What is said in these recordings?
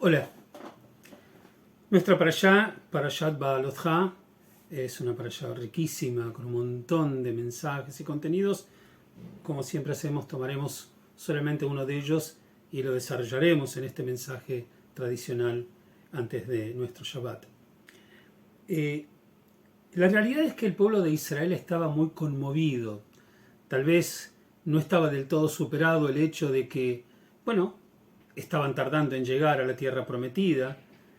Hola, nuestra Parashat Baalotcha, es una parasha riquísima, con un montón de mensajes y contenidos. Como siempre hacemos, tomaremos solamente uno de ellos y lo desarrollaremos en este mensaje tradicional antes de nuestro Shabbat. La realidad es que el pueblo de Israel estaba muy conmovido. Tal vez no estaba del todo superado el hecho de que, estaban tardando en llegar a la tierra prometida.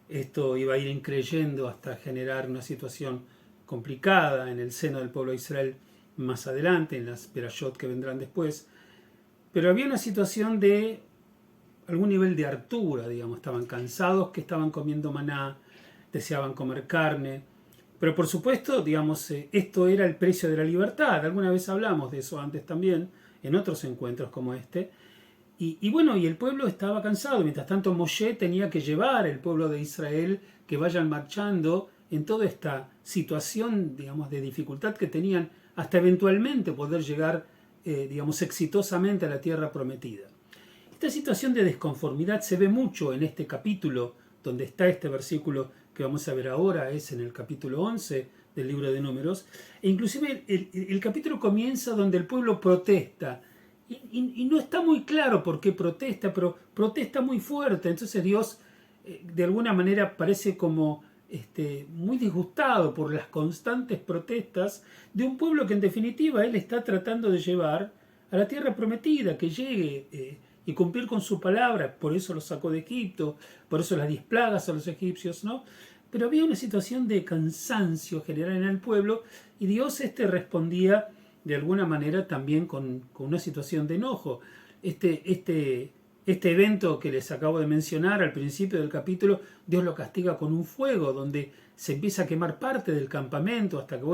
Esto iba a ir increyendo hasta generar una situación complicada en el seno del pueblo de Israel más adelante, en las perashot que vendrán después. Pero había una situación de algún nivel de hartura, digamos. Estaban cansados, que estaban comiendo maná, deseaban comer carne. Pero por supuesto, digamos, esto era el precio de la libertad. Alguna vez hablamos de eso antes también, en otros encuentros como este. Y el pueblo estaba cansado. Mientras tanto, Moshe tenía que llevar al pueblo de Israel que vayan marchando en toda esta situación, digamos, de dificultad que tenían hasta eventualmente poder llegar, exitosamente a la tierra prometida. Esta situación de desconformidad se ve mucho en este capítulo, donde está este versículo que vamos a ver ahora, es en el capítulo 11 del libro de Números. E inclusive el capítulo comienza donde el pueblo protesta. Y no está muy claro por qué protesta, pero protesta muy fuerte. Entonces Dios, de alguna manera, parece como muy disgustado por las constantes protestas de un pueblo que en definitiva Él está tratando de llevar a la tierra prometida, que llegue y cumplir con su palabra. Por eso los sacó de Egipto, por eso las 10 plagas a los egipcios, ¿no? Pero había una situación de cansancio general en el pueblo y Dios respondía de alguna manera también con una situación de enojo. Este evento que les acabo de mencionar al principio del capítulo, Dios lo castiga con un fuego donde se empieza a quemar parte del campamento hasta que,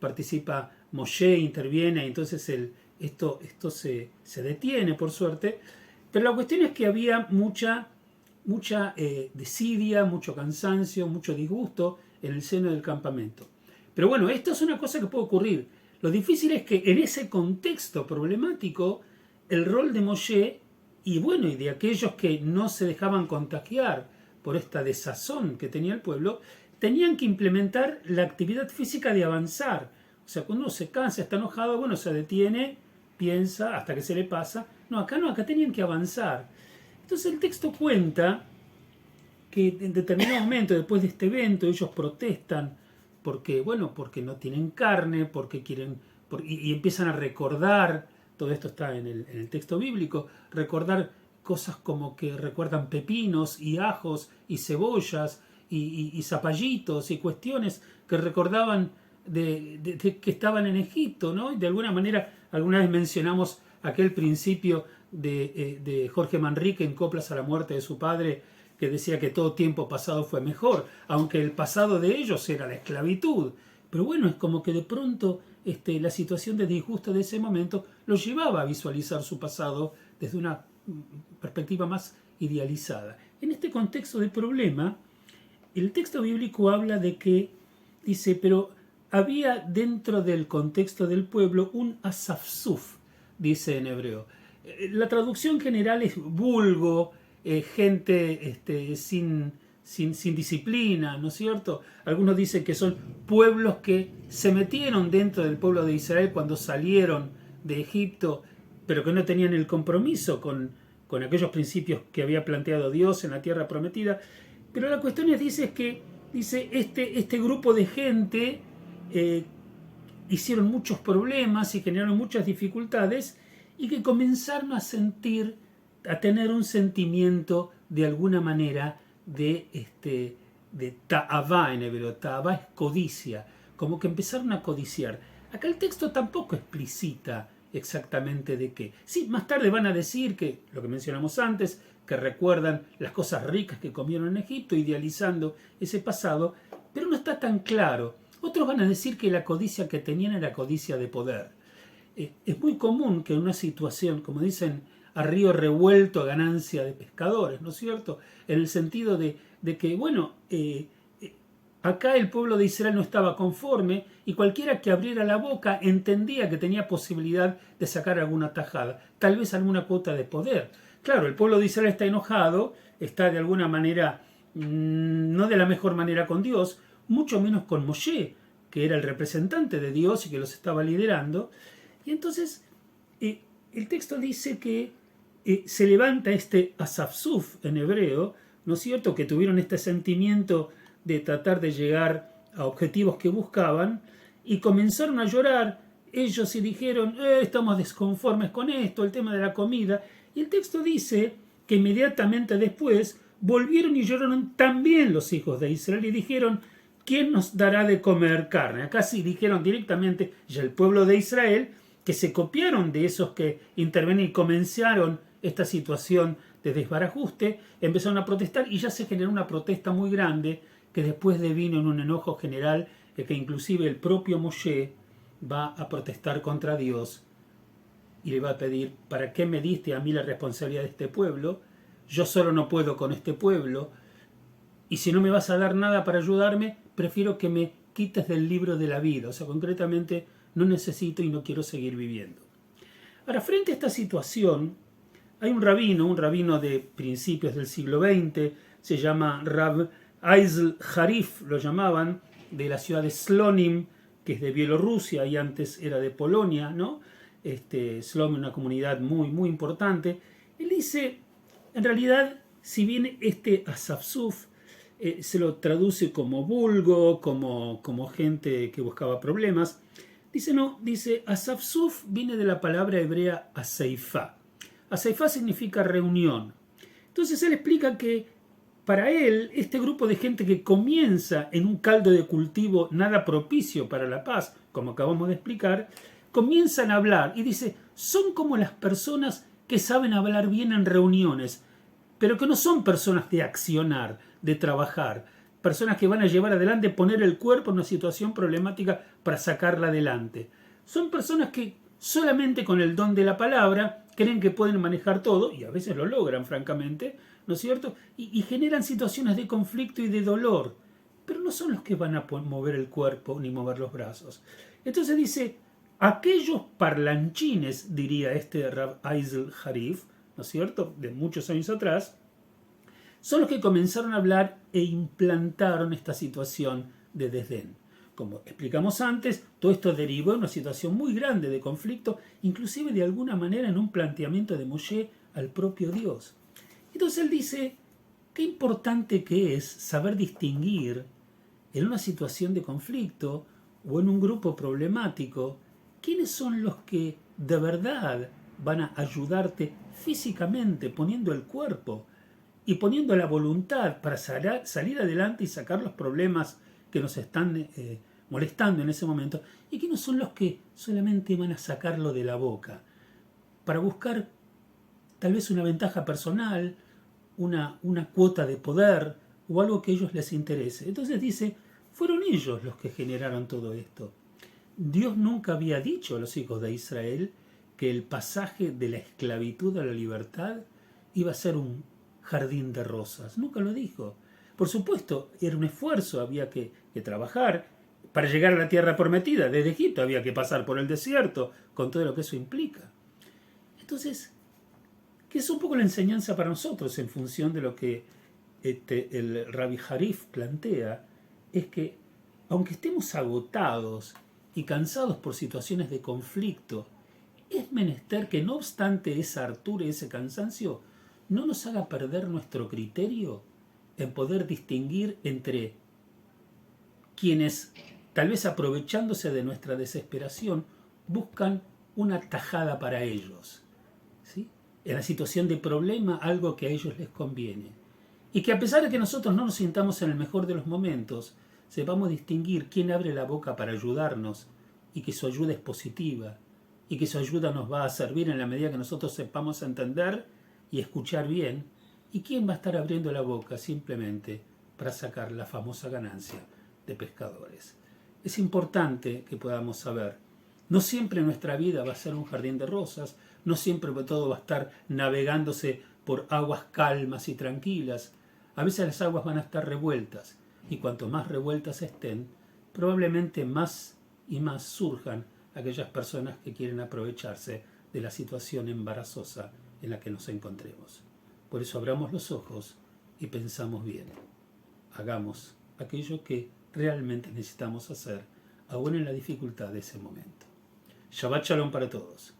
participa Moshe, interviene, y entonces esto se detiene por suerte. Pero la cuestión es que había mucha desidia, mucho cansancio, mucho disgusto en el seno del campamento. Pero esto es una cosa que puede ocurrir. Lo difícil es que en ese contexto problemático, el rol de Moshe y de aquellos que no se dejaban contagiar por esta desazón que tenía el pueblo, tenían que implementar la actividad física de avanzar. O sea, cuando uno se cansa, está enojado, se detiene, piensa hasta que se le pasa. No, acá tenían que avanzar. Entonces el texto cuenta que en determinado momento, después de este evento, ellos protestan porque no tienen carne, porque quieren, y empiezan a recordar, todo esto está en el texto bíblico, recordar cosas como que recuerdan pepinos y ajos y cebollas y zapallitos y cuestiones que recordaban de que estaban en Egipto, ¿no? Y de alguna manera, alguna vez mencionamos aquel principio de Jorge Manrique en Coplas a la muerte de su padre, que decía que todo tiempo pasado fue mejor, aunque el pasado de ellos era la esclavitud. Pero es como que de pronto la situación de disgusto de ese momento los llevaba a visualizar su pasado desde una perspectiva más idealizada. En este contexto de problema, el texto bíblico habla de que, dice, pero había dentro del contexto del pueblo un asafsuf, dice en hebreo. La traducción general es vulgo, gente sin disciplina, ¿no es cierto? Algunos dicen que son pueblos que se metieron dentro del pueblo de Israel cuando salieron de Egipto, pero que no tenían el compromiso con aquellos principios que había planteado Dios en la tierra prometida. Pero la cuestión dice este grupo de gente hicieron muchos problemas y generaron muchas dificultades y que comenzaron a tener un sentimiento de alguna manera de ta'avá en hebreo. Ta'avá es codicia, como que empezaron a codiciar. Acá el texto tampoco explicita exactamente de qué. Sí, más tarde van a decir que, lo que mencionamos antes, que recuerdan las cosas ricas que comieron en Egipto, idealizando ese pasado, pero no está tan claro. Otros van a decir que la codicia que tenían era codicia de poder. Es muy común que en una situación, como dicen, a río revuelto a ganancia de pescadores, ¿no es cierto? En el sentido de que, acá el pueblo de Israel no estaba conforme y cualquiera que abriera la boca entendía que tenía posibilidad de sacar alguna tajada, tal vez alguna cuota de poder. Claro, el pueblo de Israel está enojado, está de alguna manera, no de la mejor manera con Dios, mucho menos con Moshe, que era el representante de Dios y que los estaba liderando. Y entonces el texto dice que se levanta este asafsuf en hebreo, ¿no es cierto?, que tuvieron este sentimiento de tratar de llegar a objetivos que buscaban y comenzaron a llorar ellos y dijeron, estamos desconformes con esto, el tema de la comida. Y el texto dice que inmediatamente después volvieron y lloraron también los hijos de Israel y dijeron, ¿quién nos dará de comer carne? Acá sí dijeron directamente, ya el pueblo de Israel, que se copiaron de esos que intervenían y comenzaron esta situación de desbarajuste, empezaron a protestar y ya se generó una protesta muy grande que después devino en un enojo general que inclusive el propio Moshe va a protestar contra Dios y le va a pedir, ¿para qué me diste a mí la responsabilidad de este pueblo? Yo solo no puedo con este pueblo y si no me vas a dar nada para ayudarme, prefiero que me quites del libro de la vida. O sea, concretamente, no necesito y no quiero seguir viviendo. Ahora, frente a esta situación, hay un rabino de principios del siglo XX, se llama Rav Eisel Harif, lo llamaban, de la ciudad de Slonim, que es de Bielorrusia y antes era de Polonia, ¿no? Slonim, una comunidad muy, muy importante. Él dice, en realidad, si bien este asafsuf se lo traduce como vulgo, como gente que buscaba problemas, dice no, dice asafsuf viene de la palabra hebrea aseifá. Aseifá significa reunión. Entonces él explica que para él, este grupo de gente que comienza en un caldo de cultivo nada propicio para la paz, como acabamos de explicar, comienzan a hablar y dice, son como las personas que saben hablar bien en reuniones, pero que no son personas de accionar, de trabajar, personas que van a llevar adelante, poner el cuerpo en una situación problemática para sacarla adelante. Son personas que solamente con el don de la palabra creen que pueden manejar todo, y a veces lo logran, francamente, ¿no es cierto? Y generan situaciones de conflicto y de dolor, pero no son los que van a mover el cuerpo ni mover los brazos. Entonces dice, aquellos parlanchines, diría este Rav Eisel Harif, ¿no es cierto?, de muchos años atrás, son los que comenzaron a hablar e implantaron esta situación de desdén. Como explicamos antes, todo esto derivó en una situación muy grande de conflicto, inclusive de alguna manera en un planteamiento de Moshe al propio Dios. Entonces él dice, qué importante que es saber distinguir en una situación de conflicto o en un grupo problemático, quiénes son los que de verdad van a ayudarte físicamente, poniendo el cuerpo y poniendo la voluntad para salir adelante y sacar los problemas que nos están molestando en ese momento, y quiénes son los que solamente van a sacarlo de la boca para buscar tal vez una ventaja personal, una cuota de poder o algo que a ellos les interese. Entonces dice, fueron ellos los que generaron todo esto. Dios nunca había dicho a los hijos de Israel que el pasaje de la esclavitud a la libertad iba a ser un jardín de rosas. Nunca lo dijo. Por supuesto, era un esfuerzo, había que trabajar para llegar a la tierra prometida. Desde Egipto había que pasar por el desierto, con todo lo que eso implica. Entonces, que es un poco la enseñanza para nosotros en función de lo que el Rabbi Harif plantea, es que aunque estemos agotados y cansados por situaciones de conflicto, es menester que no obstante esa hartura y ese cansancio, no nos haga perder nuestro criterio en poder distinguir entre quienes, tal vez aprovechándose de nuestra desesperación, buscan una tajada para ellos, ¿sí?, en la situación de problema, algo que a ellos les conviene. Y que a pesar de que nosotros no nos sintamos en el mejor de los momentos, sepamos distinguir quién abre la boca para ayudarnos y que su ayuda es positiva y que su ayuda nos va a servir en la medida que nosotros sepamos entender y escuchar bien, y quién va a estar abriendo la boca simplemente para sacar la famosa ganancia de pescadores. Es importante que podamos saber, no siempre nuestra vida va a ser un jardín de rosas, no siempre todo va a estar navegándose por aguas calmas y tranquilas. A veces las aguas van a estar revueltas, y cuanto más revueltas estén, probablemente más y más surjan aquellas personas que quieren aprovecharse de la situación embarazosa en la que nos encontremos. Por eso abramos los ojos y pensamos bien. Hagamos aquello que realmente necesitamos hacer, aún en la dificultad de ese momento. Shabbat Shalom para todos.